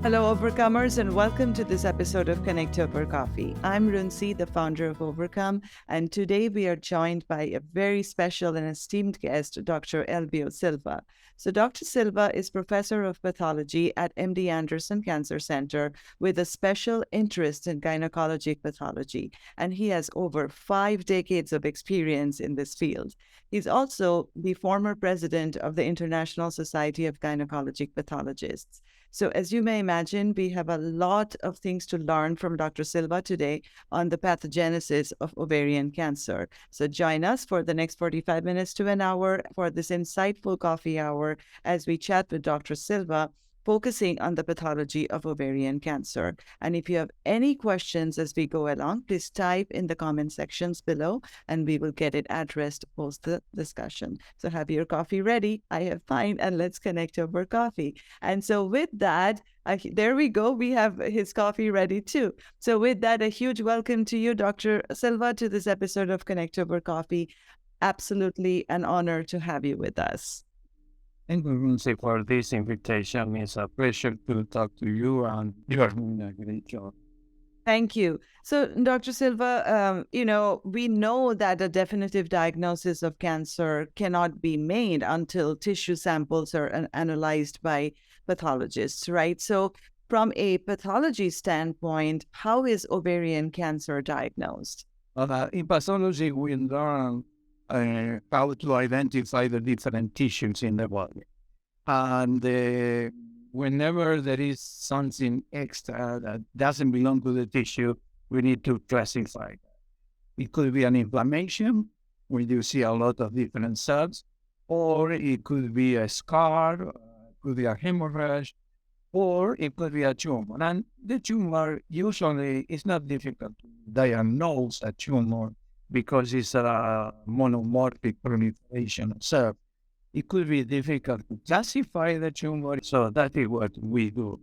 Hello, Overcomers, and welcome to this episode of Connect Ovar Coffee. I'm Runsi, the founder of Overcome, and today we are joined by a very special and esteemed guest, Dr. Elvio Silva. So, Dr. Silva is professor of pathology at MD Anderson Cancer Center with a special interest in gynecologic pathology, and he has over 5 decades of experience in this field. He's also the former president of the International Society of Gynecologic Pathologists. So, as you may imagine, we have a lot of things to learn from Dr. Silva today on the pathogenesis of ovarian cancer. So, join us for the next 45 minutes to an hour for this insightful coffee hour as we chat with Dr. Silva, focusing on the pathology of ovarian cancer. And if you have any questions as we go along, please type in the comment sections below and we will get it addressed post the discussion. So have your coffee ready. I have mine, and let's connect over coffee. And so with that, there we go. We have his coffee ready too. So with that, a huge welcome to you, Dr. Silva, to this episode of Connect Over Coffee. Absolutely an honor to have you with us. Thank you, Lindsay, for this invitation. It's a pleasure to talk to you, and you are doing a great job. Thank you. So, Dr. Silva, we know that a definitive diagnosis of cancer cannot be made until tissue samples are analyzed by pathologists, right? So, from a pathology standpoint, how is ovarian cancer diagnosed? In pathology, we learn how to identify the different tissues in the body. And whenever there is something extra that doesn't belong to the tissue, we need to classify that. It could be an inflammation, where you see a lot of different cells, or it could be a scar, it could be a hemorrhage, or it could be a tumor. And the tumor usually is not difficult to diagnose a tumor because it's a monomorphic proliferation of cells. It could be difficult to classify the tumor, so that is what we do.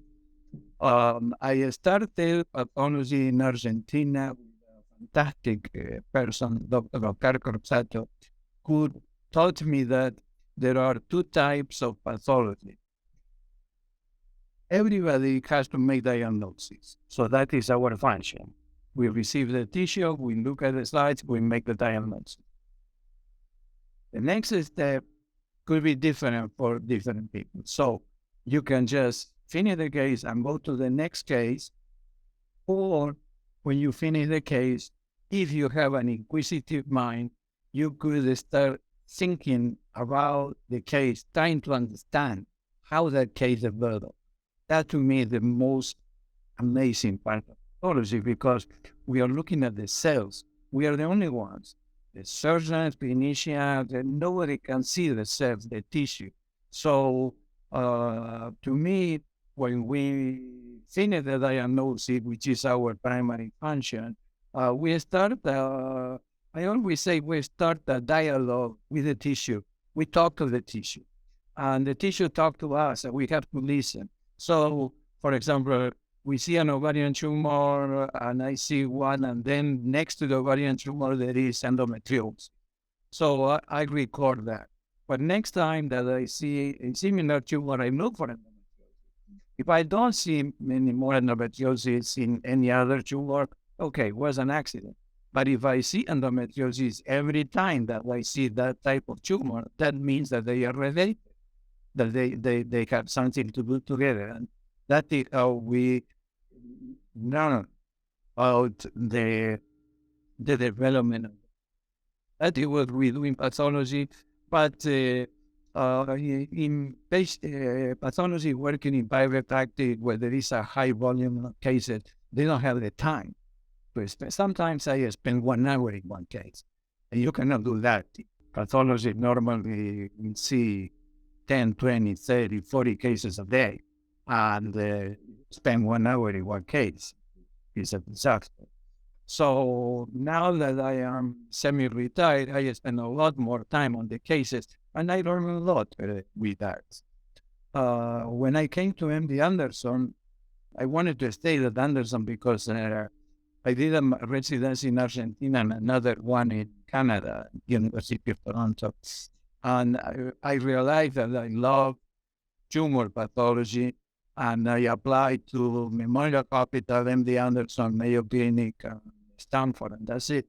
I started pathology in Argentina with a fantastic person, Dr. Oscar Corsato, who taught me that there are 2 types of pathology. Everybody has to make diagnosis, so that is our function. We receive the tissue, we look at the slides, we make the diagnosis. The next step could be different for different people. So you can just finish the case and go to the next case, or when you finish the case, if you have an inquisitive mind, you could start thinking about the case, trying to understand how that case developed. That to me is the most amazing part of pathology, because we are looking at the cells. We are the only ones. The surgeons, clinicians, nobody can see the cells, the tissue. So to me, when we finish the diagnosis, which is our primary function, we start, I always say we start a dialogue with the tissue. We talk to the tissue, and the tissue talk to us, and we have to listen. So, for example, we see an ovarian tumor, and I see one, and then next to the ovarian tumor, there is endometriosis. So I record that. But next time that I see a similar tumor, I look for endometriosis. If I don't see any more endometriosis in any other tumor, okay, it was an accident. But if I see endometriosis every time that I see that type of tumor, that means that they are related, that they have something to do together. And that is how we learn about the development. That is what we do in pathology. But in pathology, working in private practice, where there is a high volume of cases, they don't have the time to spend. Sometimes I spend 1 hour in one case, and you cannot do that. Pathology normally we see 10, 20, 30, 40 cases a day, and spend 1 hour in one case. It's a disaster. So now that I am semi-retired, I spend a lot more time on the cases, and I learn a lot with that. When I came to MD Anderson, I wanted to stay at Anderson because I did a residency in Argentina and another one in Canada, University of Toronto. And I realized that I love tumor pathology, And I applied to Memorial Hospital, MD Anderson, Mayo Clinic, Stanford, and that's it.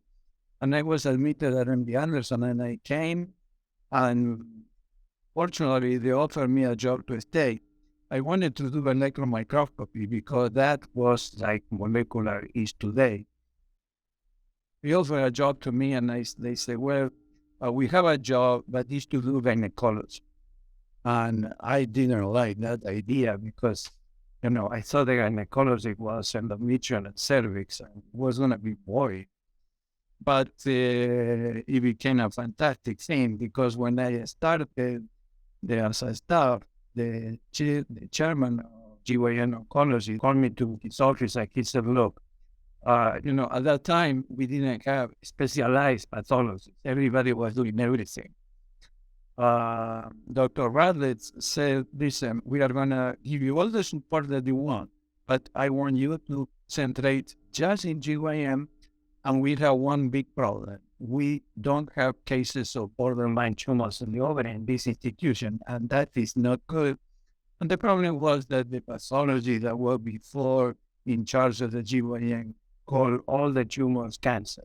And I was admitted at MD Anderson, and I came, and fortunately, they offered me a job to stay. I wanted to do electron microscopy because that was like molecular is today. They offered a job to me, and they said, well, we have a job, but it's to do gynecology. And I didn't like that idea because, I thought the gynecology was endometrial and cervix and was going to be boring. But it became a fantastic thing because when I started as a staff, the chairman of GYN Oncology called me to his office and he said, look, at that time, we didn't have specialized pathologists. Everybody was doing everything. Dr. Radlitz said, listen, we are going to give you all the support that you want, but I want you to concentrate just in GYM, and we have one big problem. We don't have cases of borderline tumors in the ovarian in this institution, and that is not good. And the problem was that the pathology that was before in charge of the GYM called all the tumors cancer,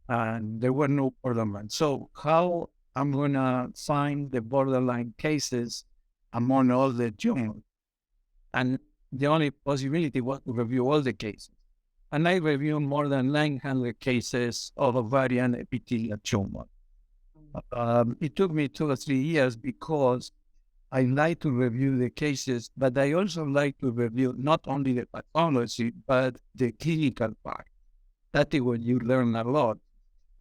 and there were no borderline. So how I'm going to find the borderline cases among all the tumors? And the only possibility was to review all the cases. And I reviewed more than 900 cases of ovarian epithelial tumor. It took me 2 or 3 years because I like to review the cases, but I also like to review not only the pathology, but the clinical part. That is when you learn a lot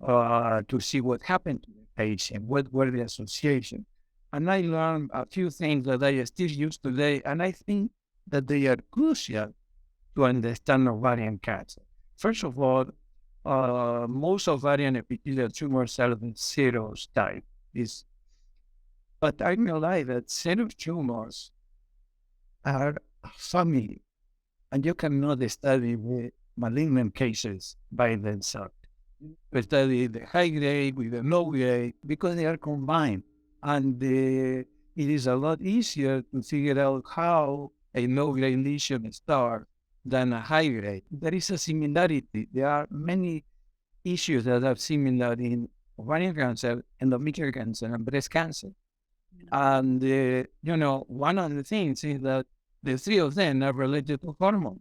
to see what happened to the patient, what were the associations. And I learned a few things that I still use today, and I think that they are crucial to understand ovarian cancer. First of all, most ovarian epithelial tumors are the serous type. But I realize that serous tumors are a family, and you cannot study the malignant cases by themselves. We study the high grade with the low grade because they are combined. And it is a lot easier to figure out how a low grade lesion starts than a high grade. There is a similarity. There are many issues that are similar in ovarian cancer, endometrial cancer, and breast cancer. And, one of the things is that the three of them are related to hormones,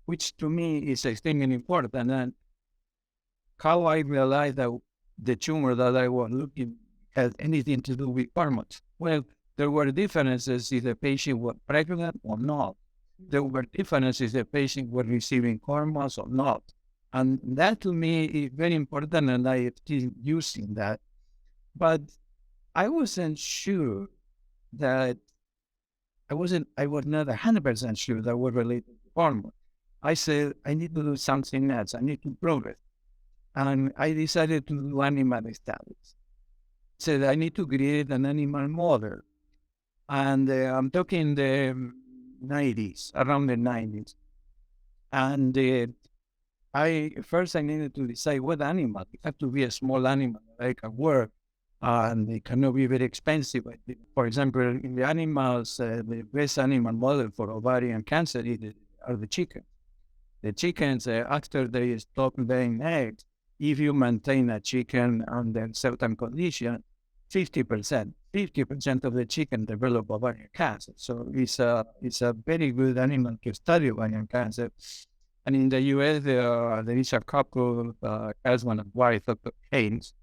which to me is extremely important. And how I realized that the tumor that I was looking had anything to do with hormones. Well, there were differences if the patient was pregnant or not. There were differences if the patient was receiving hormones or not. And that to me is very important, and I am still using that. But I wasn't sure that I was not 100% sure that was related to hormones. I said, I need to do something else. I need to prove it. And I decided to do animal studies. Said I need to create an animal model. And I'm talking the 90s, around the 90s. And I needed to decide what animal. It had to be a small animal that I can work, and it cannot be very expensive. For example, in the animals, the best animal model for ovarian cancer are the chickens. The chickens, after they stop laying eggs, if you maintain a chicken under certain conditions, 50% of the chicken develop ovarian cancer. So it's a very good animal to study ovarian cancer. And in the US, there is a couple, husband and wife, Dr. Haynes.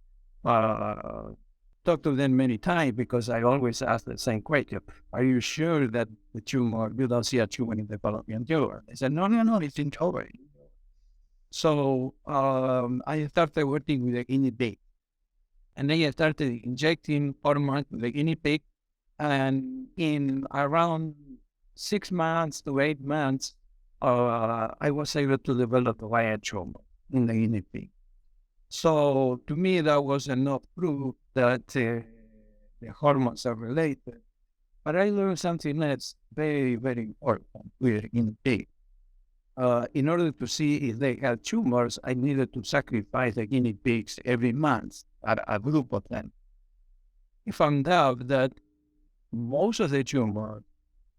Talk to them many times because I always ask the same question. Are you sure that the tumor, you don't see a tumor in the fallopian tube? They said, no, it's in ovary. So I started working with the guinea pig. And then I started injecting hormones to the guinea pig. And in around 6 months to 8 months, I was able to develop a ovarian tumor in the guinea pig. So to me, that was enough proof that the hormones are related. But I learned something else very, very important with the guinea pig. In order to see if they had tumors, I needed to sacrifice the guinea pigs every month, a group of them. I found out that most of the tumors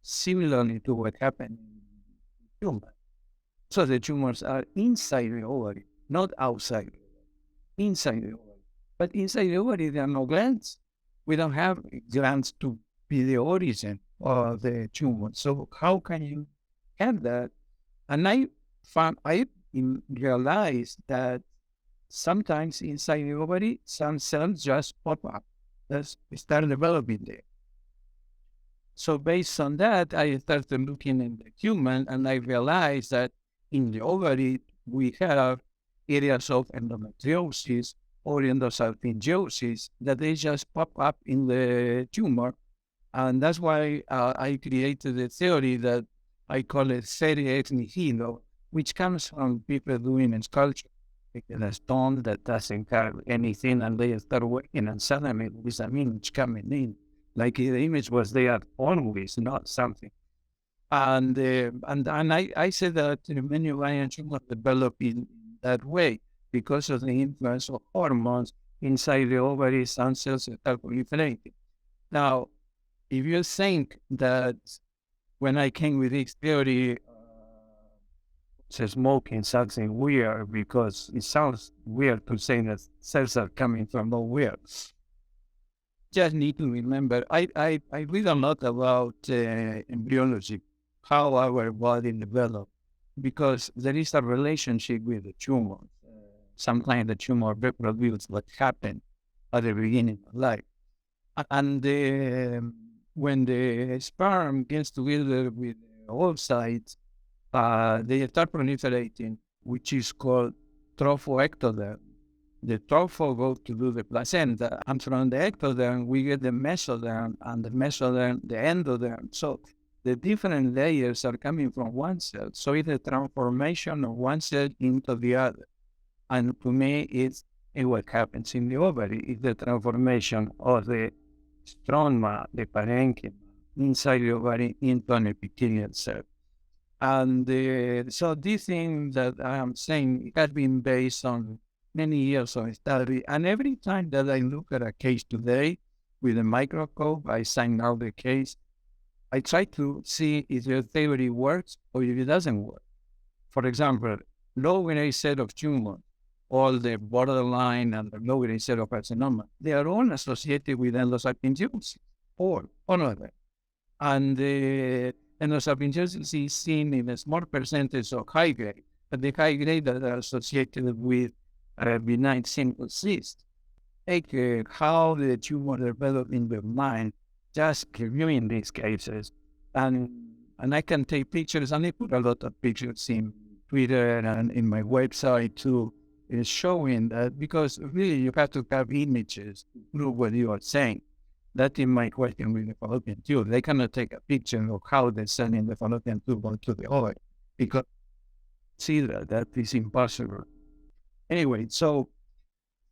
similarly to what happened in humans. So the tumors are inside the ovary, not outside the ovary, inside the ovary. But inside the ovary, there are no glands. We don't have glands to be the origin of the tumor. So how can you have that? And I realized that sometimes inside the ovary, some cells just pop up. That's start developing there. So based on that, I started looking in the human, and I realized that in the ovary we have areas of endometriosis or endosalpingosis that they just pop up in the tumor, and that's why I created a theory that I call it serie ex nihilo, which comes from people doing sculpture. A stone that doesn't have anything, and they start working, and suddenly there's an image coming in, like the image was there always, not something. And I said that many ovarian tumors develop in that way because of the influence of hormones inside the ovaries. Some cells start proliferating. Now, if you think that when I came with this theory, smoking something weird because it sounds weird to say that cells are coming from nowhere. Just need to remember, I read a lot about embryology, how our body develops, because there is a relationship with the tumor. Sometimes the tumor reproduces what happened at the beginning of life. And when the sperm gets together with the oocytes, they start proliferating, which is called trophoectoderm. The tropho goes to do the placenta, and from the ectoderm we get the mesoderm, and the mesoderm the endoderm. So the different layers are coming from one cell. So it's the transformation of one cell into the other. And to me, it's what happens in the ovary. It's the transformation of the stroma, the parenchyma, inside the ovary into an epithelial cell. And so this thing that I am saying has been based on many years of study. And every time that I look at a case today with a microscope, I sign out the case. I try to see if the theory works or if it doesn't work. For example, low-grade set of tumors, all the borderline and the low-grade set of carcinoma, they are all associated with endosalpingosis, all of them. And endosalpingosis is seen in a small percentage of high grade, but the high grade that are associated with benign simple cyst. Like how the tumor developed in the mind, just reviewing these cases. And I can take pictures, and I put a lot of pictures in Twitter and in my website too, is showing that, because really you have to have images to prove what you are saying. That is my question with the fallopian tube. They cannot take a picture of how they're sending the fallopian tube onto the ovary, because see that is impossible. Anyway, so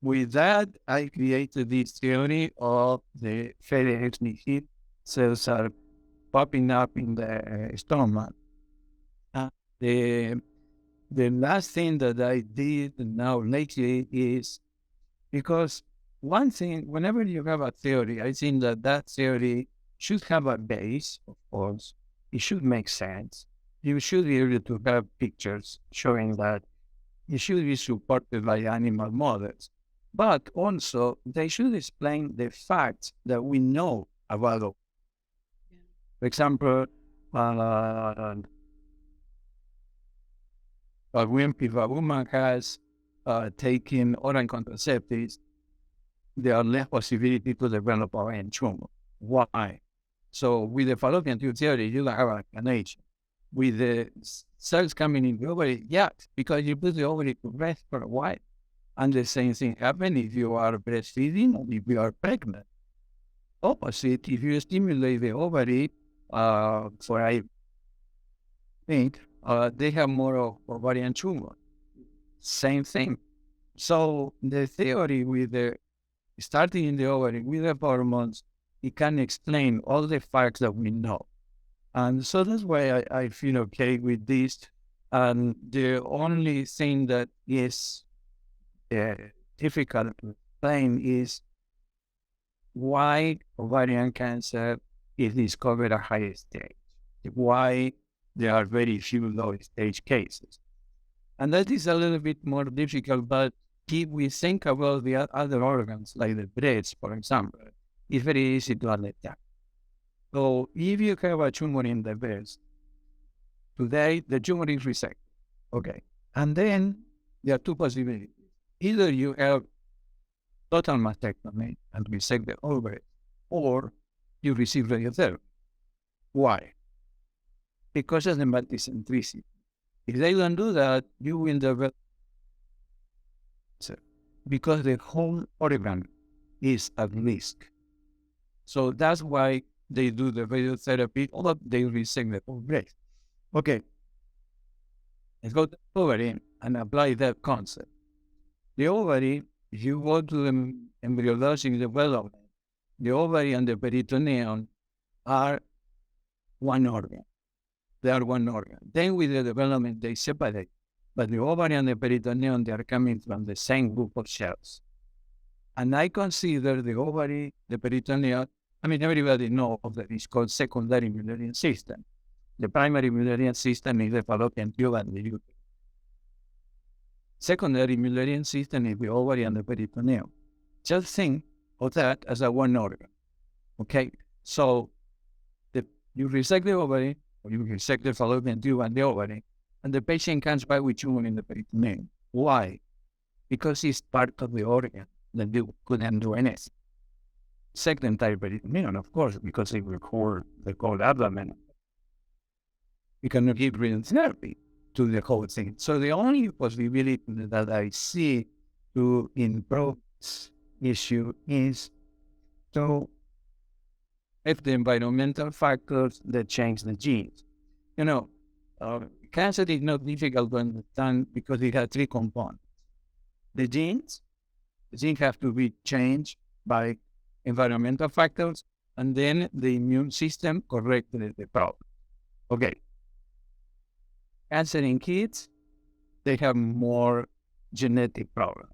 with that, I created this theory of the FedEx cells are popping up in the stomach. The last thing that I did now lately is, because one thing, whenever you have a theory, I think that theory should have a base, of course. It should make sense. You should be able to have pictures showing that. It should be supported by animal models. But also, they should explain the facts that we know about it. For example, if a woman has taken oral contraceptives, there are less possibility to develop ovarian tumor. Why? So with the fallopian tube theory, you don't have an explanation. With the cells coming in the ovary, yeah, because you put the ovary to rest for a while. And the same thing happens if you are breastfeeding or if you are pregnant. Opposite, if you stimulate the ovary, for I think they have more of ovarian tumor. Same thing. So the theory with the starting in the ovary with the hormones, it can explain all the facts that we know. And so that's why I feel okay with this. And the only thing that is difficult to explain is why ovarian cancer is discovered at high stage. why there are very few low-stage cases. And that is a little bit more difficult, but if we think about the other organs, like the breast, for example, it's very easy to understand. So if you have a tumor in the breast, today the tumor is resected. Okay. And then there are two possibilities. Either you have total mastectomy and resect the ovary, or you receive radiotherapy. Why? Because of the multicentricity. If they don't do that, you will develop cancer because the whole organ is at risk. So that's why they do the radiotherapy or they resect the whole breast. Okay, let's go to the ovary and apply that concept. The ovary, if you go to the embryologic development, the ovary and the peritoneum are one organ. They are one organ. Then with the development, they separate. But the ovary and the peritoneum, they are coming from the same group of cells. And I consider the ovary, the peritoneum, I mean, everybody knows that it's called secondary Mullerian system. The primary Mullerian system is the fallopian tube and the uterus. Secondary Mullerian system is the ovary and the peritoneum. Just think of that as a one organ. Okay? So you resect the ovary, or you resect the fallopian tube and the ovary, and the patient comes back with tumor in the peritoneum. Why? Because it's part of the organ that you couldn't do anything. Second type peritoneum, of course, because it records the cold abdomen. You cannot give radiotherapy to the whole thing. So the only possibility that I see to improve this issue is to have the environmental factors that change the genes. You know, cancer is not difficult to understand because it has three components. The genes have to be changed by environmental factors, and then the immune system corrects the problem. Okay. Cancer in kids, they have more genetic problems.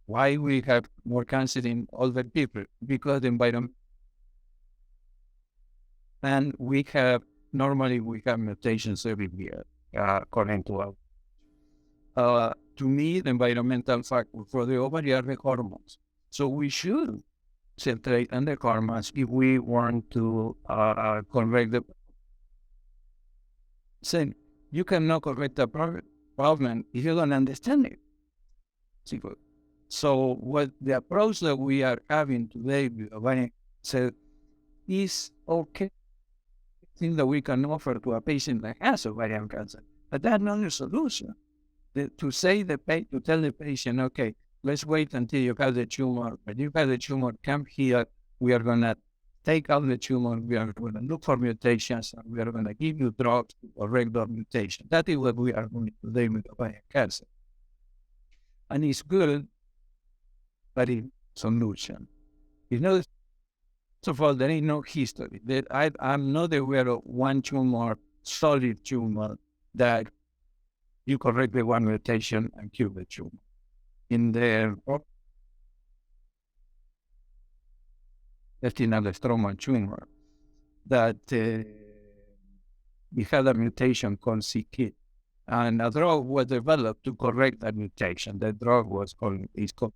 Why we have more cancer in older people? Because the environment. And normally we have mutations every year, according to our. To me, the environmental factor for the ovary are the hormones. So we should concentrate on the hormones if we want to correct the. So you cannot correct the problem if you don't understand it. So what the approach that we are having today with ovarian cancer is okay. Thing that we can offer to a patient that has ovarian cancer, but that's not a solution. To tell the patient, okay, let's wait until you have the tumor. When you have the tumor, come here. We are going to take out the tumor. We are going to look for mutations, and we are going to give you drugs to correct the mutation. That is what we are doing today with ovarian cancer. And it's good, but it's solution. You know, first of all, there is no history. I'm not aware of one tumor, solid tumor, that you correct the one mutation and cure the tumor. In the intestinal stroma tumor, that we had a mutation called c-KIT, and a drug was developed to correct that mutation. The drug is called.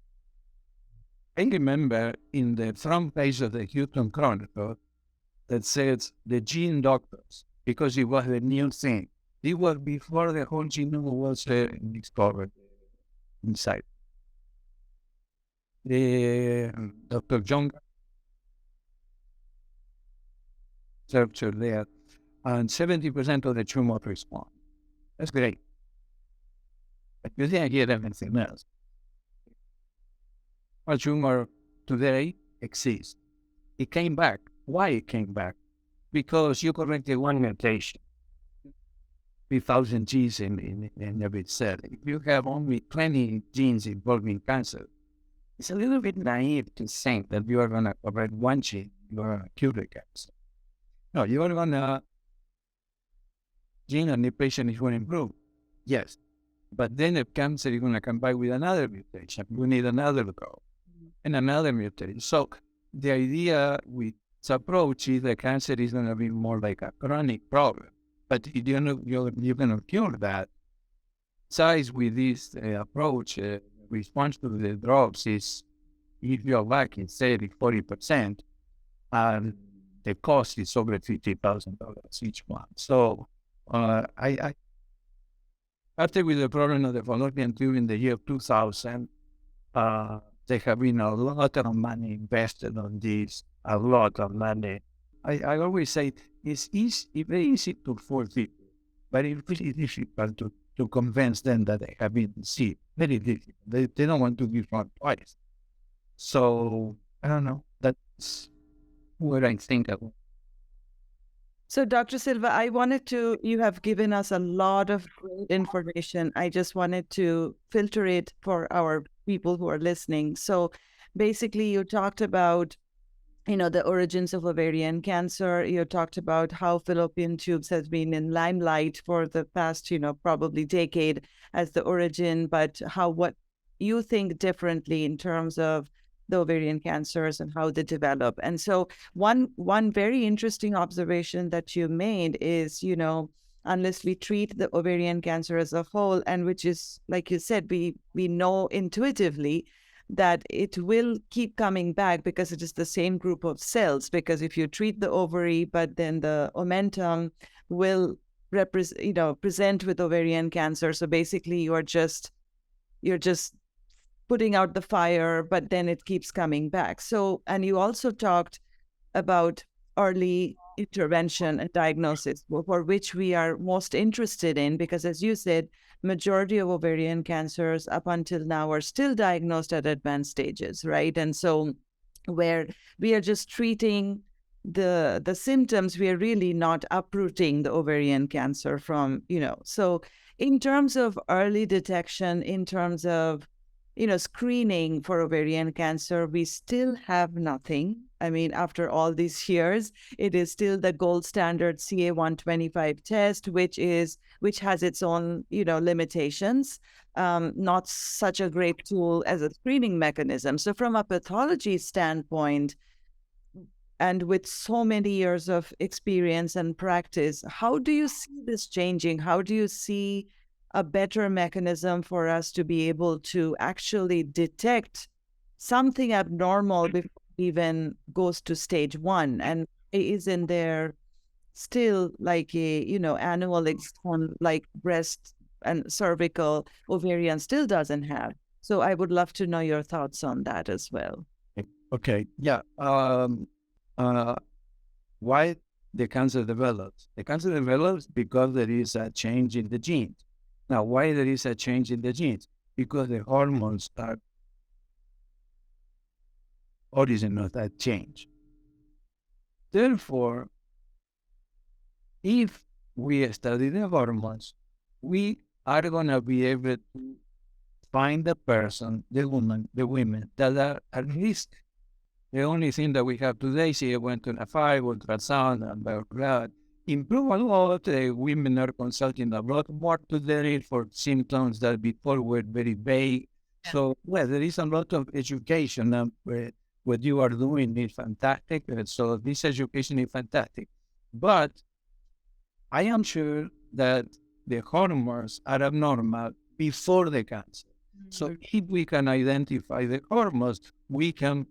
I remember in the front page of the Houston Chronicle that says the gene doctors, because it was a new thing. It was before the whole genome was discovered inside. Dr. John researcher there, and 70% of the tumor respond. That's great. But you didn't get anything else. A tumor today exists. It came back. Why it came back? Because you corrected one mutation. 3,000 genes in every cell. If you have only 20 genes involved in cancer, it's a little bit naive to think that you are going to correct one gene, you are going to cure the cancer. No, you are going to gene and the patient is going to improve. Yes. But then the cancer is going to come back with another mutation. You need another drug and another mutation. So the idea with approach is the cancer is going to be more like a chronic problem. But if you're going to cure that. Size with this approach, response to the drugs is, if you're lucky, say 40%, and the cost is over $50,000 each month. So I started with the problem of the fallopian tube in the year 2000. There have been a lot of money invested on this, a lot of money. I always say it's very easy to fool people, but it's really difficult to convince them that they have been deceived. Very difficult. They don't want to be wrong twice. So I don't know. That's what I think of. So, Dr. Silva, you have given us a lot of great information. I just wanted to filter it for our people who are listening. So, basically, you talked about, the origins of ovarian cancer. You talked about how fallopian tubes has been in limelight for the past, probably decade as the origin, but what you think differently in terms of the ovarian cancers and how they develop. And so one very interesting observation that you made is, unless we treat the ovarian cancer as a whole, and which is, like you said, we know intuitively that it will keep coming back because it is the same group of cells. Because if you treat the ovary, but then the omentum will present with ovarian cancer. So basically you're just putting out the fire, but then it keeps coming back. So, and you also talked about early intervention and diagnosis, for which we are most interested in, because as you said, majority of ovarian cancers up until now are still diagnosed at advanced stages, right? And so where we are just treating the symptoms, we are really not uprooting the ovarian cancer from, so in terms of early detection, in terms of screening for ovarian cancer, we still have nothing. I mean, after all these years, it is still the gold standard CA-125 test, which has its own, limitations. Not such a great tool as a screening mechanism. So from a pathology standpoint, and with so many years of experience and practice, how do you see this changing? How do you see a better mechanism for us to be able to actually detect something abnormal before it even goes to stage 1? And isn't there still like a, annual exon like breast and cervical, ovarian still doesn't have? So I would love to know your thoughts on that as well. Okay. Yeah. Why the cancer develops? The cancer develops because there is a change in the genes. Now, why there is a change in the genes? Because the hormones are origin of that change. Therefore, if we study the hormones, we are going to be able to find the person, the women that are at risk. The only thing that we have today is CA-125, ultrasound, and blood. Improve a lot. Women are consulting a lot more today for symptoms that before were very vague. Yeah. So, there is a lot of education. What you are doing is fantastic. So this education is fantastic. But I am sure that the hormones are abnormal before the cancer. Mm-hmm. So if we can identify the hormones, we can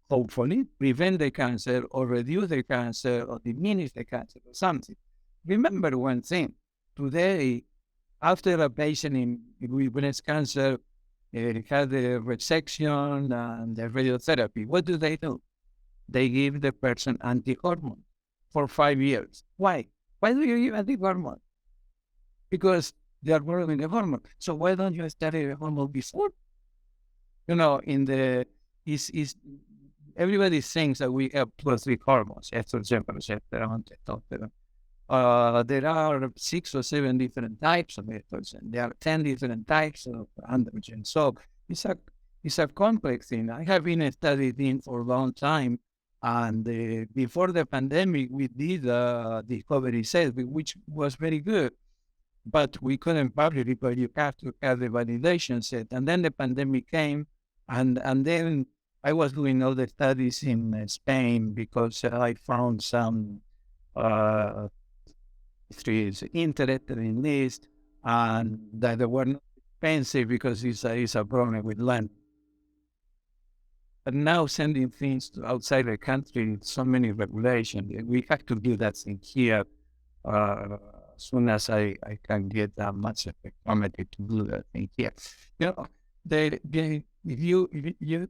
hopefully prevent the cancer or reduce the cancer or diminish the cancer or something. Remember one thing. Today, after a patient with breast cancer had the resection and the radiotherapy, what do? They give the person anti-hormone for 5 years. Why? Why do you give anti-hormone? Because they are growing the hormone. So why don't you study the hormone before? Everybody thinks that we have 2 or 3 hormones, estrogen, progesterone, testosterone. There are 6 or 7 different types of estrogen. There are 10 different types of androgen. So it's a complex thing. I have been studying for a long time. And before the pandemic, we did discovery cells, which was very good. But we couldn't publish it, but you have to have the validation set. And then the pandemic came, and then I was doing all the studies in Spain because I found some streets interested in this, and that they were not expensive because it's a problem with land. But now sending things to outside the country, so many regulations, we have to do that thing here as soon as I can get that much economy to do that thing here. You know, if you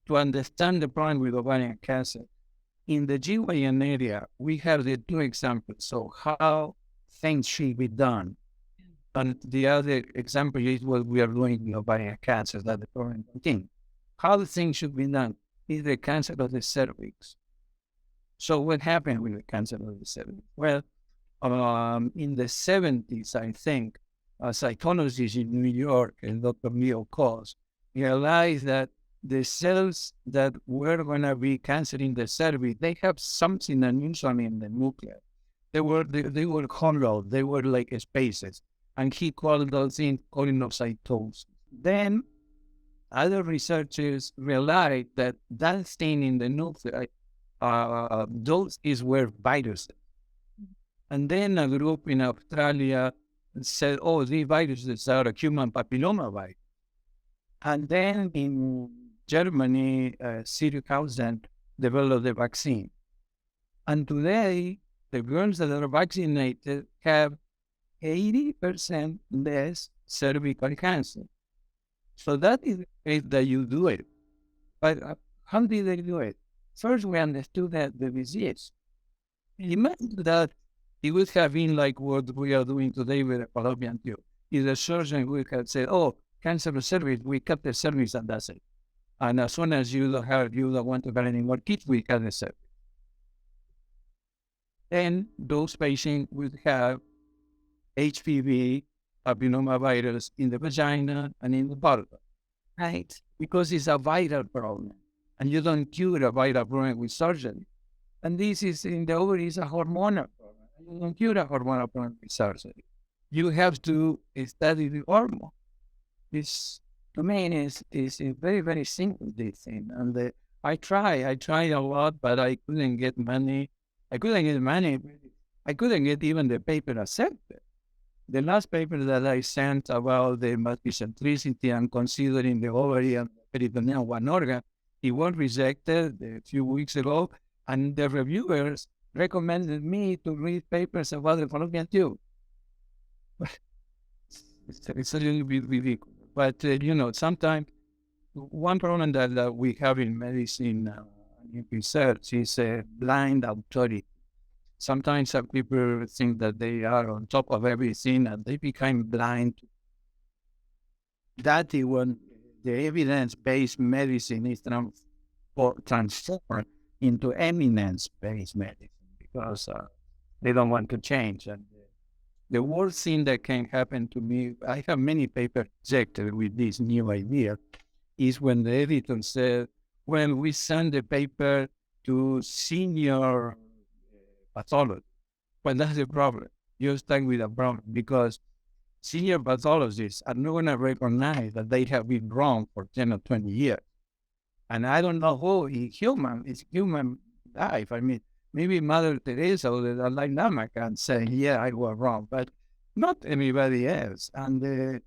to understand the problem with ovarian cancer, in the GYN area, we have the two examples of how things should be done. And the other example is what we are doing in ovarian cancer, that the current thing. How the things should be done is the cancer of the cervix. So what happened with the cancer of the cervix? Well, in the 70s, I think, a psychologist in New York, Dr. Leo Cos, realized that the cells that were going to be cancer in the cervix, they have something unusual in the nucleus. They were hollow, they were like spaces, and he called those things colinocytosis. Then other researchers realized that that thing in the nuclei, those is where viruses. And then a group in Australia said, oh, these viruses are a human papilloma virus. And then in Germany, Syracuse developed the vaccine. And today, the girls that are vaccinated have 80% less cervical cancer. So that is the way that you do it. But how did they do it? First, we understood that the disease. Imagine that it would have been like what we are doing today with a fallopian tube. If the surgeon would have said, oh, cancer of cervix, we cut the cervix and that's it. And as soon as you don't want to have any more kids, we cut the cervix. Then those patients would have HPV, papillomavirus in the vagina and in the vulva. Right? Because it's a viral problem. And you don't cure a viral problem with surgery. And this is in the ovary is a hormonal problem. You don't cure a hormonal problem with surgery. You have to study the hormone. This, to me, is very, very simple, this thing. And I tried a lot, but I couldn't get money. I couldn't get even the paper accepted. The last paper that I sent about the multicentricity and considering the ovary and peritoneum one organ, it was rejected a few weeks ago, and the reviewers recommended me to read papers about the fallopian tube. It's a little bit ridiculous. But, sometimes one problem that we have in medicine in research is blind authority. Sometimes some people think that they are on top of everything and they become blind. That is when the evidence-based medicine is transformed into eminence-based medicine because they don't want to change. And the worst thing that can happen to me, I have many papers rejected with this new idea, is when the editor said, well, we send the paper to senior pathologist. Well, that's the problem. You're stuck with a problem because senior pathologists are not going to recognize that they have been wrong for 10 or 20 years. And I don't know who is human life. I mean, maybe Mother Teresa or the Dalai Lama can say, yeah, I was wrong, but not anybody else. And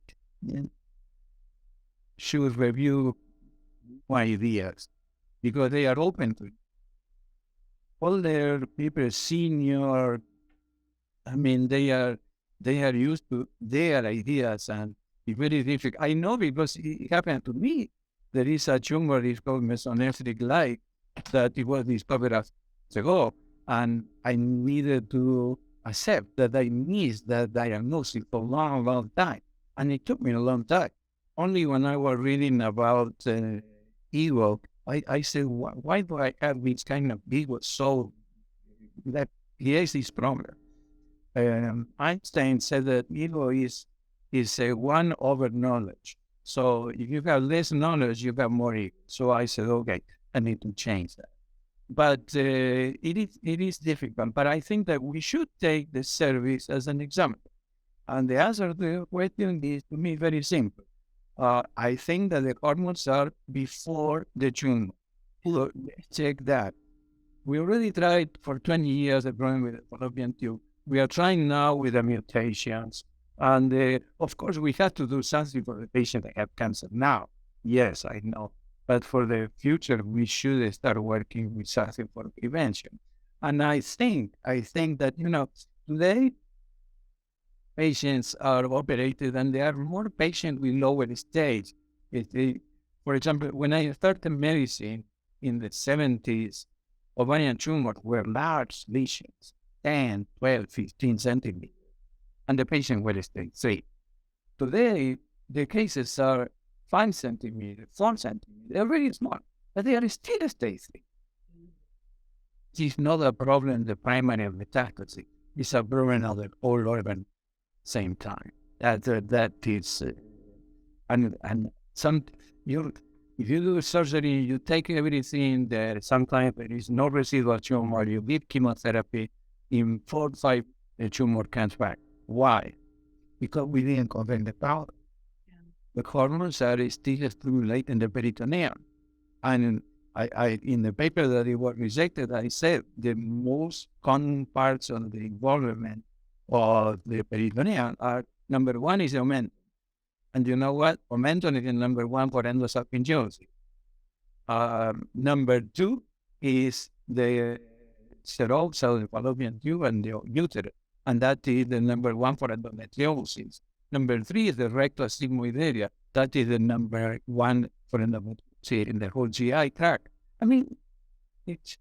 should review my ideas because they are open to it. All their people, senior, I mean, they are used to their ideas and it's very difficult. I know because it happened to me. There is a tumor, it's called mesonephric light, that it was discovered years ago, and I needed to accept that I missed that diagnosis for a long, long time. And it took me a long time. Only when I was reading about ego, I said, why do I have this kind of ego so that he has this problem? Einstein said that ego is one over knowledge. So if you have less knowledge, you have more ego. So I said, okay, I need to change that. But it is difficult. But I think that we should take the service as an example. And the answer to the question is, to me, very simple. I think that the hormones are before the tumor. look, check that. We already tried for 20 years the problem with the fallopian tube. We are trying now with the mutations. And of course, we have to do something for the patient that have cancer now. Yes, I know. But for the future, we should start working with something for prevention. And I think that, today patients are operated and there are more patients with lower stage. For example, when I started medicine in the 70s, ovarian tumors were large lesions, 10, 12, 15 centimeters, and the patient was stage 3. Today, the cases are 5 centimeters, 4 centimeters. They're very small, but they are still stage 3. It's not a problem, the primary metastasis. It's a problem of the whole organ same time. That is, and some if you do surgery, you take everything. There sometimes there is no residual tumor. You give chemotherapy. In 4 or 5, the tumor comes back. Why? Because we didn't convert the powder. Yeah. The hormones are still stimulated in the peritoneum, and I in the paper that it was rejected, I said the most common parts of the involvement of the peritoneum are, number one is omentum. And you know what? Omentum is the number one for endosalpingosis. Number 2 is the serosal, the fallopian tube, and the uterus. And that is the number 1 for endometriosis. Number 3 is the rectal sigmoid area. That is the number 1 for endometriosis in the whole GI tract. I mean, it's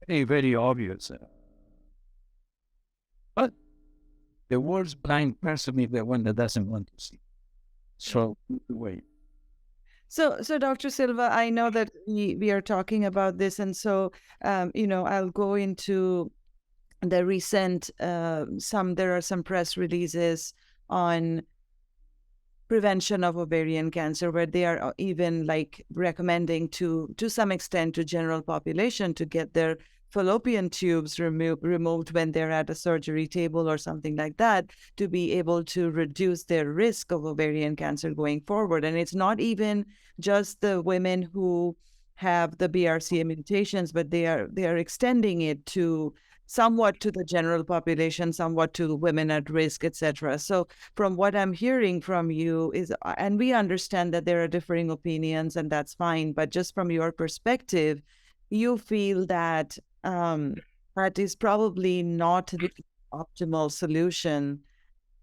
very, very obvious. But the worst blind person is the one that doesn't want to see. So, wait. So, Dr. Silva, I know that we are talking about this, and so, I'll go into the recent, there are some press releases on prevention of ovarian cancer, where they are even like recommending to some extent to general population to get their fallopian tubes removed when they're at a surgery table or something like that, to be able to reduce their risk of ovarian cancer going forward. And it's not even just the women who have the BRCA mutations, but they are extending it to somewhat to the general population, somewhat to women at risk, etc. So from what I'm hearing from you is, and we understand that there are differing opinions, and that's fine, but just from your perspective, you feel that that is probably not the optimal solution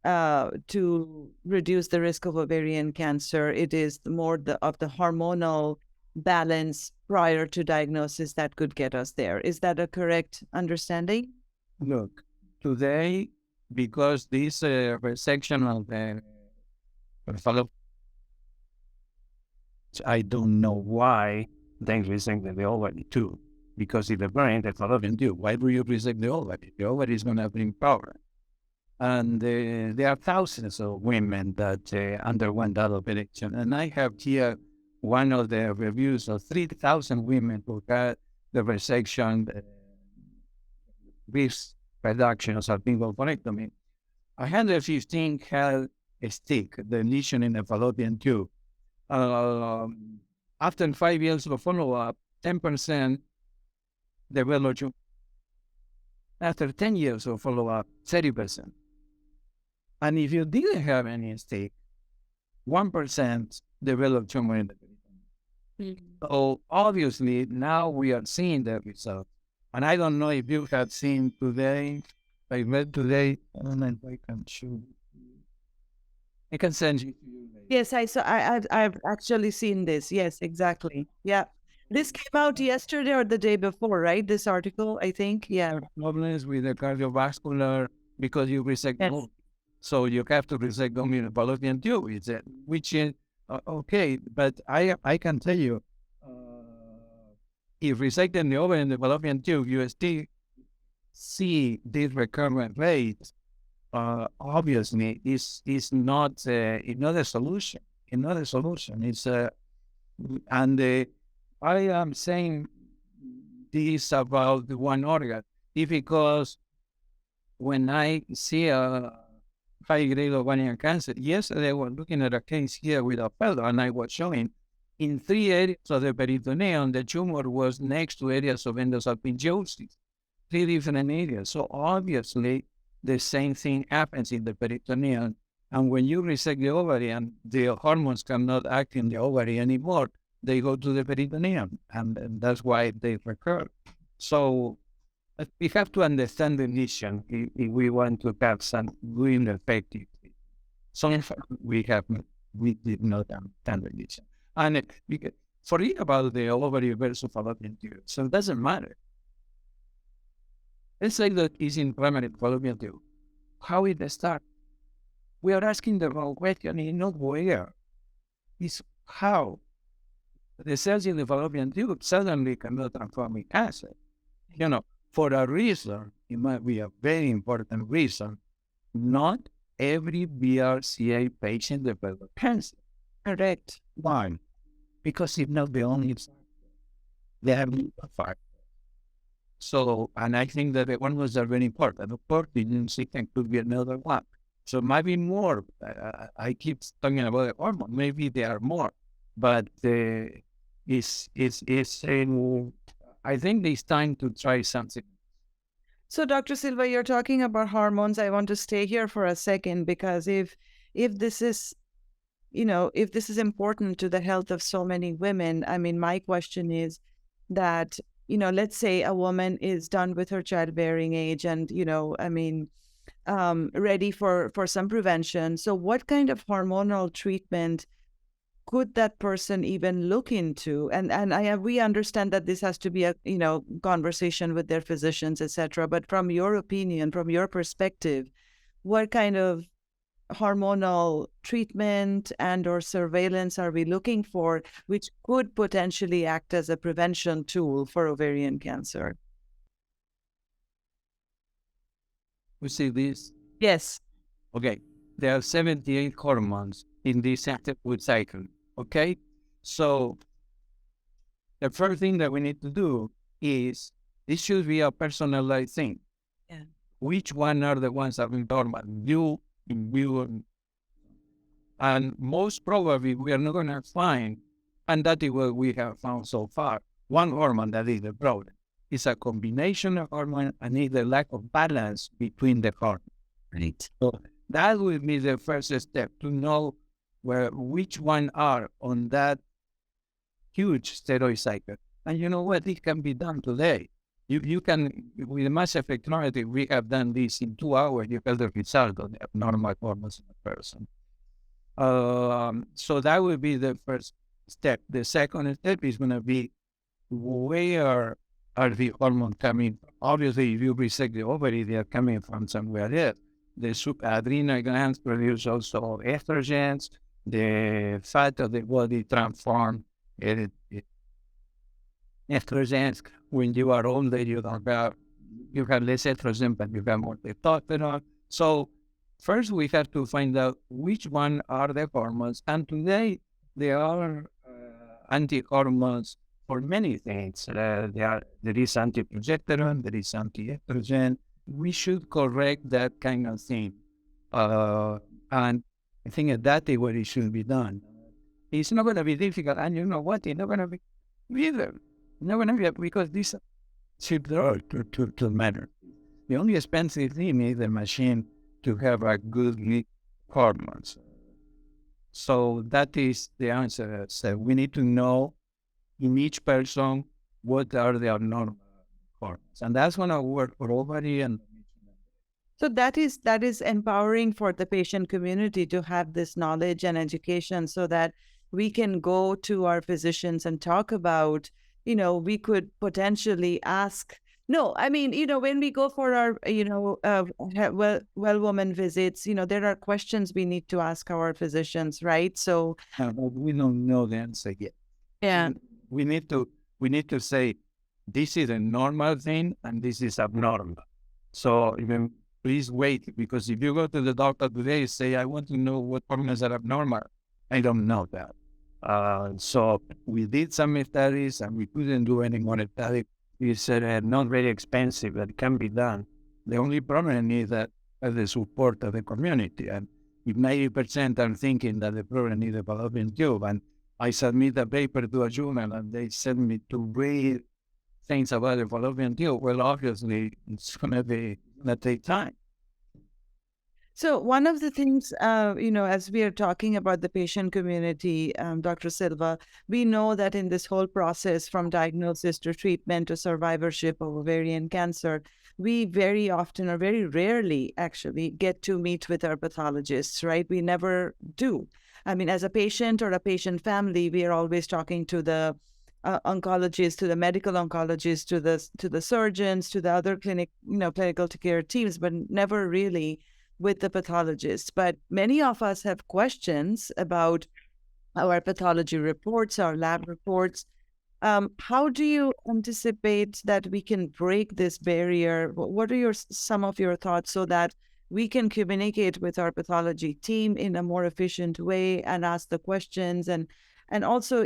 to reduce the risk of ovarian cancer. It is more of the hormonal balance prior to diagnosis that could get us there. Is that a correct understanding? Look, today, because this resection of the fallopian, I don't know why they resect the ovary too. Because in the brain, the fallopian tube, why do you resect the ovary? The ovary is going to bring power. And there are thousands of women that underwent that operation. And I have here one of the reviews of 3,000 women who had the resection, risk reduction of salpingo-oophorectomy. 115 had a stick, the lesion in the fallopian tube. After 5 years of follow-up, 10% developed tumor. After 10 years of follow-up, 30%. And if you didn't have any stick, 1% developed tumor in the peritoneum. So obviously now we are seeing the result. And I don't know if you have seen today, I read today, I don't know if I can show you. I can send you to you later. Yes, I saw. I've actually seen this. Yes, exactly. Yeah, this came out yesterday or the day before, right? This article, I think. Yeah. Problems with the cardiovascular because you resect Yes. both. So you have to resect only the fallopian tube, which is okay. But I can tell you, if resecting the ovary and the fallopian tube, you still see this recurrent rate. Obviously, is not a solution. It's not a solution. It's and I am saying this about the one organ, because when I see a high grade ovarian cancer, yesterday I was looking at a case here with a fellow, and I was showing in 3 areas of the peritoneum, the tumor was next to areas of endosalpingiosis, 3 different areas. So obviously, the same thing happens in the peritoneum. And when you resect the ovary and the hormones cannot act in the ovary anymore, they go to the peritoneum, and that's why they recur. So we have to understand the lesion if we want to have some real effective. So we did not understand the lesion. And forget about the ovary versus fallopian tube. So it doesn't matter. Let's say that is in primary fallopian tube. How it start? We are asking the wrong question, it's not where. It's how. The cells in the fallopian tube suddenly cannot transform in cancer. For a reason, it might be a very important reason, not every BRCA patient develops cancer. Correct. Why? Because it's not the only factor. They have a factor. So, and I think that the hormones are very important. Of course, the immune system could be another one. So maybe more. I keep talking about the hormone. Maybe there are more, but I think it's time to try something. So, Dr. Silva, you're talking about hormones. I want to stay here for a second because if this is, if this is important to the health of so many women, I mean, my question is that, let's say a woman is done with her childbearing age and, ready for some prevention. So what kind of hormonal treatment could that person even look into? And we understand that this has to be a conversation with their physicians, etc. But from your opinion, from your perspective, what kind of hormonal treatment and or surveillance are we looking for, which could potentially act as a prevention tool for ovarian cancer? We see this? Yes. Okay. There are 78 hormones in this active food cycle. Okay? So the first thing that we need to do is this should be a personalized thing. Yeah. Which one are the ones that are normal? And most probably we are not going to find, and that is what we have found so far, one hormone that is the problem. It's a combination of hormones and it's the lack of balance between the hormones. Right. So that will be the first step to know which one are on that huge steroid cycle. And you know what? It can be done today. You can, with mass spectrometry, we have done this in 2 hours. You have the result of the abnormal hormones in a person. So that would be the first step. The second step is going to be where are the hormones coming? Obviously, if you resect the ovary, they are coming from somewhere else. The adrenal glands produce also estrogens. The fat of the body transform estrogens. When you are older, you have less estrogen, but you have more testosterone. So first, we have to find out which one are the hormones. And today, there are anti-hormones for many things. There is anti-progesterone, there is anti-estrogen. We should correct that kind of thing. And I think that is what it should be done. It's not going to be difficult. And you know what? It's not going to be either. Not going to be, because this should to matter. The only expensive thing is the machine to have a good hormones. So that is the answer. So we need to know in each person what are their normal hormones, and that's going to work for ovary and. So that is empowering for the patient community to have this knowledge and education, so that we can go to our physicians and talk about. We could potentially ask. No, I mean, when we go for our, well woman visits, there are questions we need to ask our physicians, right? So we don't know the answer yet. Yeah. We need to say, this is a normal thing and this is abnormal. So even please wait, because if you go to the doctor today and say, I want to know what hormones are abnormal, I don't know that. So we did some studies and we couldn't do any more studies. It's not very expensive, but it can be done. The only problem is that the support of the community. And if 90% are thinking that the problem is the fallopian tube, and I submit a paper to a journal and they send me to read things about the fallopian tube. Well, obviously, it's gonna take time. So one of the things, as we are talking about the patient community, Dr. Silva, we know that in this whole process, from diagnosis to treatment to survivorship of ovarian cancer, we very often or very rarely actually get to meet with our pathologists, right? We never do. I mean, as a patient or a patient family, we are always talking to the oncologist, to the medical oncologist, to the surgeons, to the other clinical care teams, but never really with the pathologist. But many of us have questions about our pathology reports, our lab reports. How do you anticipate that we can break this barrier? What are some of your thoughts so that we can communicate with our pathology team in a more efficient way and ask the questions, and also,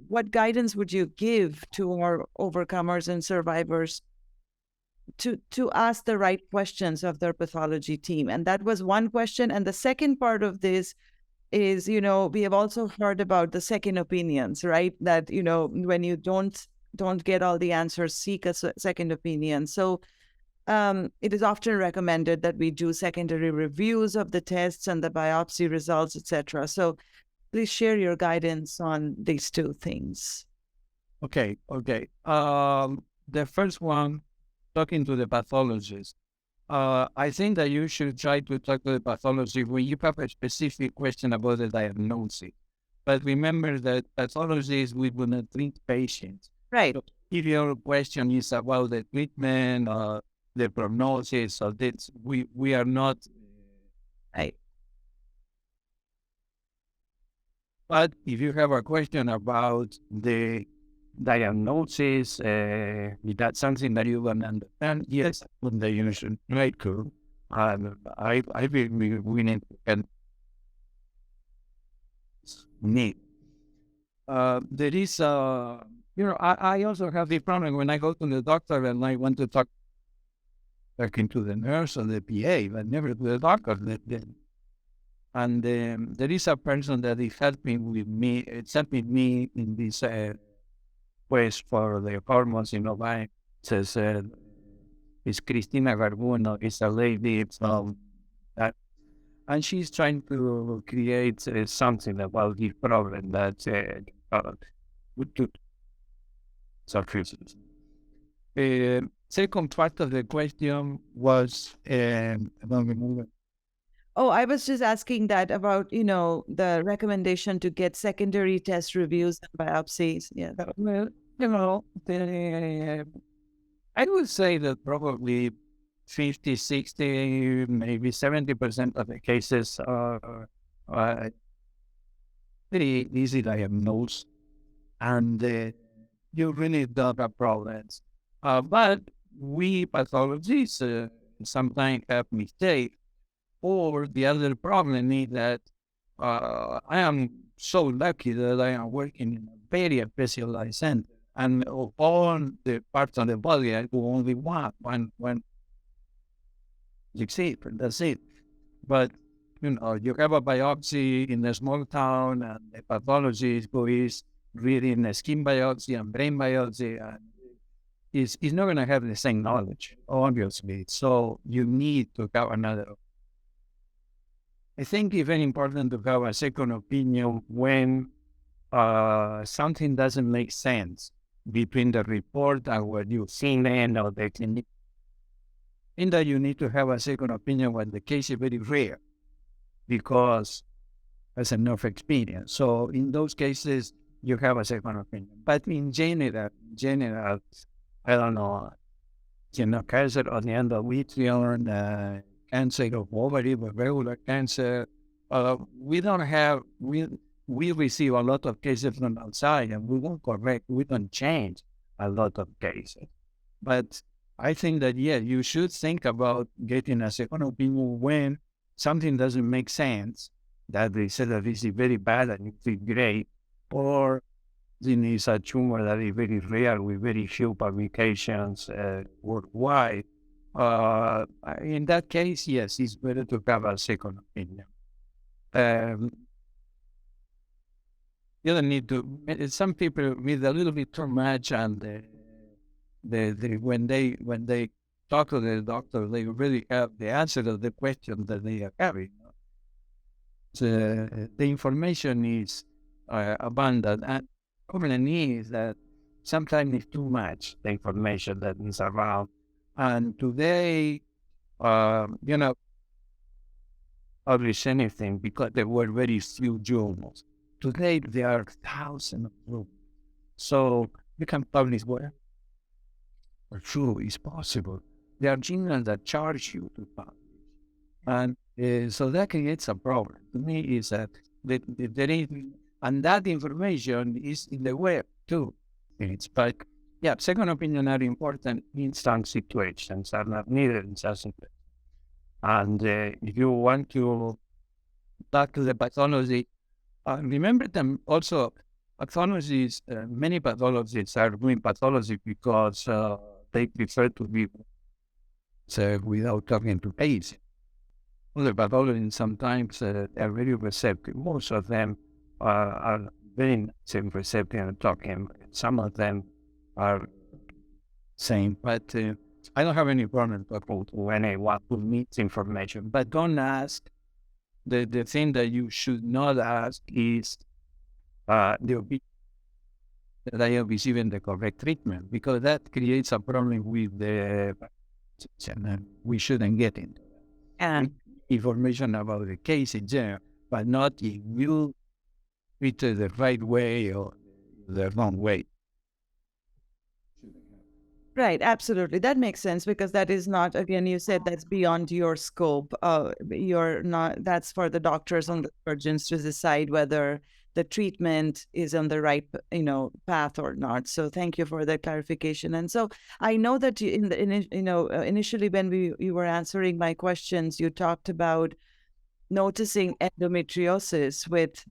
what guidance would you give to our overcomers and survivors to ask the right questions of their pathology team? And that was one question. And the second part of this is, we have also heard about the second opinions, right? That, when you don't get all the answers, seek a second opinion. So it is often recommended that we do secondary reviews of the tests and the biopsy results, etc. So please share your guidance on these two things. Okay. The first one, talking to the pathologist. I think that you should try to talk to the pathologist when you have a specific question about the diagnosis. But remember that pathologists, we will not treat patients. Right. So if your question is about the treatment, the prognosis, or this, we are not. Right. But if you have a question about the diagnosis, if that's something that you want to understand, yes, then you should try to. I think we need to need. There is, I also have the problem when I go to the doctor and I want to talking to the nurse or the PA, but never to the doctor. And there is a person that is helping me in this quest for the hormones in Ovarian. Says it's Cristina Garbuno. It's a lady from that, and she's trying to create something about this problem that would do sufficient. Second part of the question was Oh, I was just asking that about, the recommendation to get secondary test reviews and biopsies. Yeah. well, I would say that probably 50, 60, maybe 70% of the cases are very easy diagnosed, and you really don't have problems. But we pathologists sometimes have mistakes. Or the other problem is that I am so lucky that I am working in a very specialized center, and of all the parts of the body, I do only one succeed, and that's it. But you have a biopsy in a small town, and the pathologist who is reading a skin biopsy and brain biopsy, and is not going to have the same knowledge, obviously. So you need to have another. I think it's very important to have a second opinion when something doesn't make sense between the report and what you've seen or the clinic. In that you need to have a second opinion when the case is very rare because there's enough experience. So in those cases, you have a second opinion. But in general, I don't know, cancer of the endometrium, cancer of ovary, regular cancer. We don't have, we receive a lot of cases from outside and we don't change a lot of cases. But I think that, you should think about getting a second opinion when something doesn't make sense, that they said that this is very bad and you feel great, or there is a tumor that is very rare with very few publications worldwide. In that case, yes, it's better to have a second opinion. You don't need to. Some people read a little bit too much, and when they talk to the doctor, they really have the answer to the question that they are having. The information is abundant, and the problem is that sometimes it's too much the information that is around. And today, you know, publish anything because there were very few journals. Today there are thousands of journals. So you can publish whatever. For sure, it's possible. There are journals that charge you to publish. And so that creates a problem. To me, is that there is, and that information is in the web too. But yeah, second opinion are important in some situations, are not needed in some situations. And if you want to talk to the pathology, remember them also. Pathologists, many pathologists are doing pathology because they prefer to be without talking to patients. Other pathologists sometimes are very receptive. Most of them are very receptive and talking. Some of them are saying, but I don't have any problem talking to anyone who needs information. But don't ask. The thing that you should not ask is the opinion that I have receiving the correct treatment, because that creates a problem with the and we shouldn't get into information about the case in general, but not if you treat it the right way or the wrong way. Right, absolutely. That makes sense because that is not, again, you said that's beyond your scope. You're not, that's for the doctors and the surgeons to decide whether the treatment is on the right, path or not. So thank you for that clarification. And so I know that you, initially when you were answering my questions, you talked about noticing endometriosis with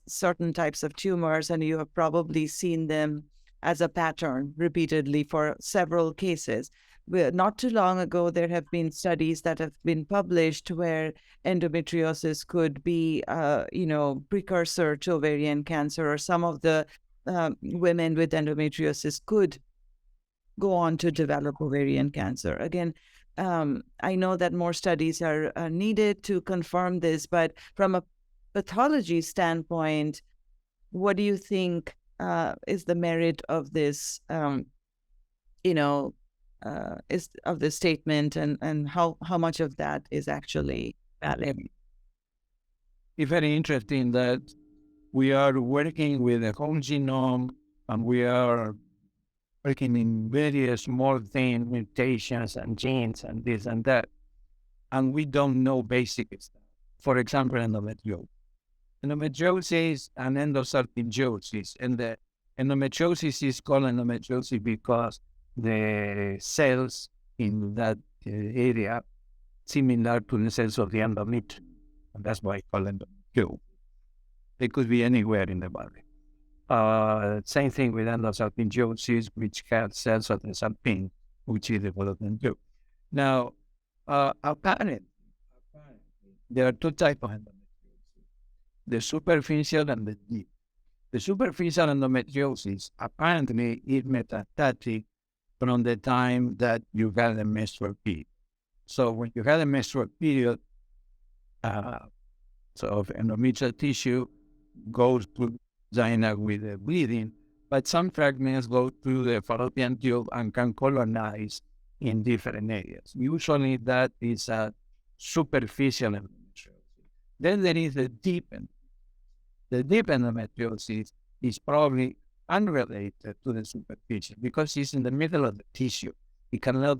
certain types of tumors, and you have probably seen them as a pattern repeatedly for several cases. Not too long ago, there have been studies that have been published where endometriosis could be, precursor to ovarian cancer, or some of the women with endometriosis could go on to develop ovarian cancer. Again, I know that more studies are needed to confirm this, but from a pathology standpoint, what do you think is the merit of this, is of the statement, and how much of that is actually valid? It's very interesting that we are working with the whole genome, and we are working in very small things, mutations and genes and this and that, and we don't know basic stuff. For example, endometriosis. Endometriosis and endosalpingosis. And the endometriosis is called endometriosis because the cells in that area similar to the cells of the endometrium. And that's why I call them endometriosis. They could be anywhere in the body. Same thing with endosalpingosis, which has cells of the salpin, which is development too. Now, apparently, there are two types of endometriosis: the superficial and the deep. The superficial endometriosis apparently is metastatic from the time that you had a menstrual period. So when you had a menstrual period, so endometrial tissue goes to vagina with the bleeding, but some fragments go through the fallopian tube and can colonize in different areas. Usually that is a superficial endometriosis. Then there is the deep endometriosis. The deep endometriosis is probably unrelated to the superficial because it's in the middle of the tissue. It cannot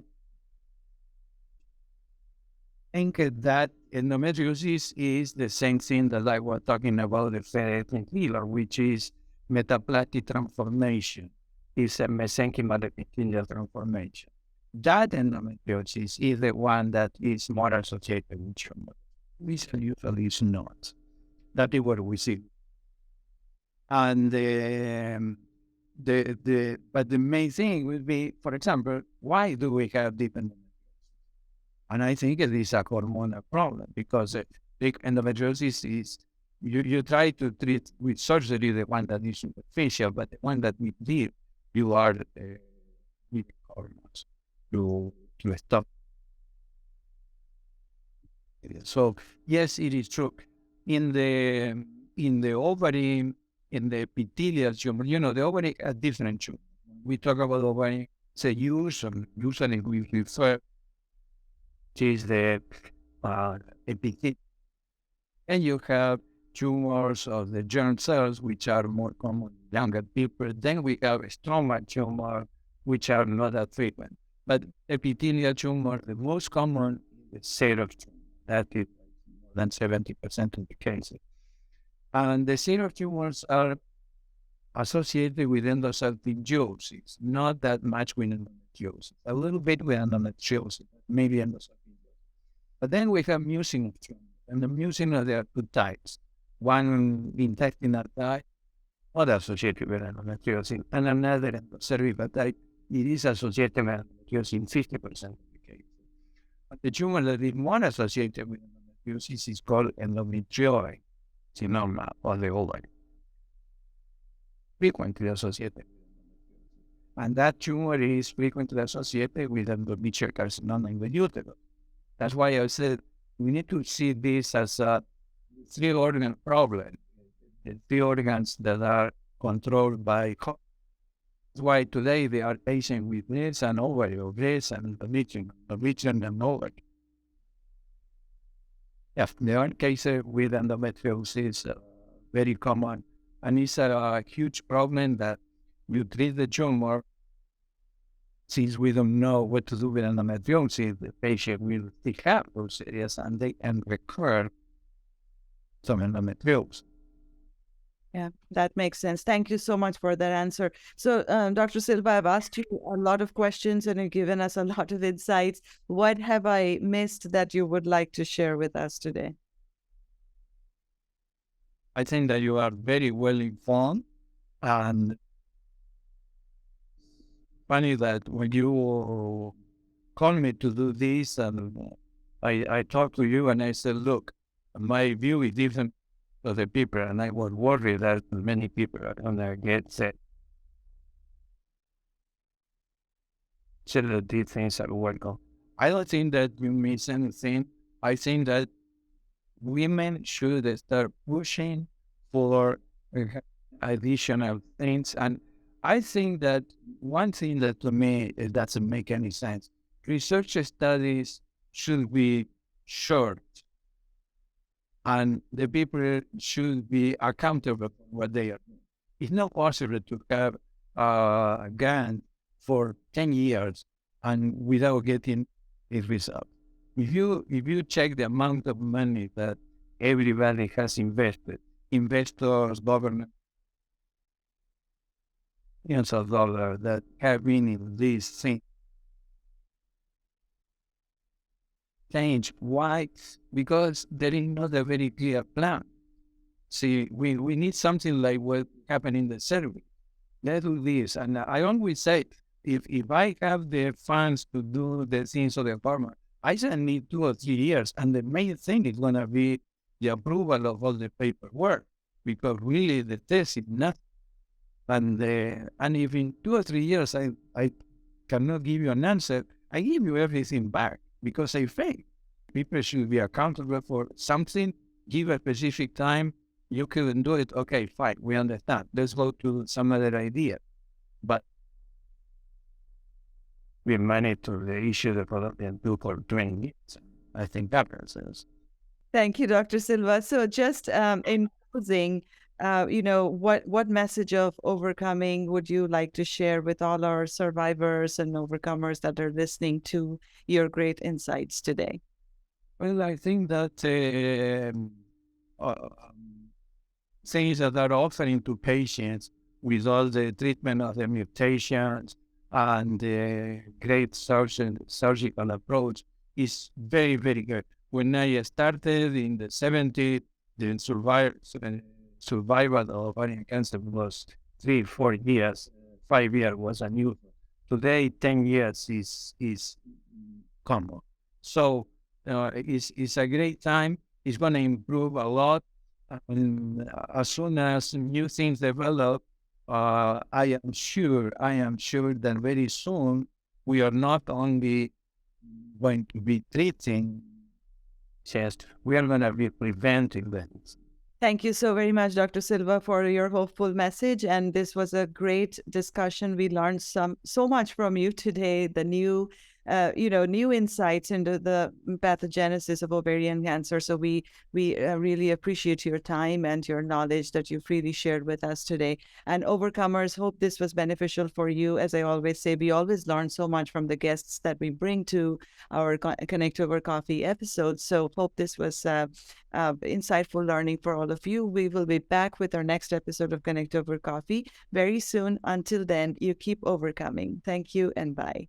think that endometriosis is the same thing that I was talking about the ferritin healer, which is metaplastic transformation. It's a mesenchymal epithelial transformation. That endometriosis is the one that is more associated with tumor. This usually is not. That is what we see. And but the main thing would be, for example, why do we have deep endometriosis? And I think it is a hormonal problem because big endometriosis is You try to treat with surgery the one that is superficial, but the one that we did, you are with hormones to stop. So yes, it is true. In the ovary, in the epithelial tumor, the ovary are different tumor. We talk about ovary, say usually we refer to is the epithelial. And you have tumors of the germ cells, which are more common in younger people. Then we have stomach tumor, which are not that frequent. But epithelial tumor, the most common is serous tumor. That is more than 70% of the cases. And the serous tumors are associated with endosalpingosis, not that much with endometriosis, a little bit with endometriosis, maybe endosalpingosis. But then we have mucinous tumor. And the mucinous, there are two types. One intestinal type, not associated with endometriosis, and another cervical type. It is associated with endometriosis in 50% of the cases. But the tumor that is more associated with endometriosis is called endometrioid carcinoma of the ovary, frequently associated with endometriosis. And that tumor is frequently associated with endometrial carcinoma in the uterus. That's why I said we need to see this as a three-organ problem, the three organs that are controlled by. That's why today there are patients with breast and ovary, or breast and endometrium and ovary. Yes, there are cases with endometriosis, very common, and it's a huge problem that you treat the tumor. Since we don't know what to do with endometriosis, the patient will still have those areas and they can recur some endometriosis. Yeah, that makes sense. Thank you so much for that answer. So, Dr. Silva, I've asked you a lot of questions and you've given us a lot of insights. What have I missed that you would like to share with us today? I think that you are very well informed, and funny that when you called me to do this, and I talked to you and I said, look, my view is different to the people, and I was worried that many people are going to get sick. So that these things are welcome. I don't think that you miss anything. I think that women should start pushing for additional things. And I think that one thing that to me it doesn't make any sense. Research studies should be short, and the people should be accountable for what they are doing. It's not possible to have a grant for 10 years and without getting a result. If you check the amount of money that everybody has invested, investors, government, millions of dollars that have been in this thing, change. Why? Because there is not a very clear plan. See, we need something like what happened in the survey. Let's do this. And I always say, if I have the funds to do the things of the apartment, I just need 2 or 3 years. And the main thing is going to be the approval of all the paperwork, because really the test is nothing. And if in 2 or 3 years I cannot give you an answer, I give you everything back because I failed. People should be accountable for something, give a specific time. You couldn't do it. Okay, fine. We understand. Let's go to some other idea. But we managed to the issue the product and do for 20 years. I think that makes sense. Thank you, Dr. Silva. So just in closing, what message of overcoming would you like to share with all our survivors and overcomers that are listening to your great insights today? Well, I think that things that are offering to patients with all the treatment of the mutations and the great surgical approach is very, very good. When I started in the 70s, the survival of ovarian cancer was 3-4 years. 5 years was unusual. Today, 10 years is common. So it's a great time. It's going to improve a lot. And as soon as new things develop, I am sure that very soon we are not only going to be treating chest, we are going to be preventing them. Thank you so very much, Dr. Silva, for your hopeful message. And this was a great discussion. We learned so much from you today. The new insights into the pathogenesis of ovarian cancer. So we really appreciate your time and your knowledge that you freely shared with us today. And overcomers, hope this was beneficial for you. As I always say, we always learn so much from the guests that we bring to our Connect Over Coffee episodes. So hope this was insightful learning for all of you. We will be back with our next episode of Connect Over Coffee very soon. Until then, you keep overcoming. Thank you and bye.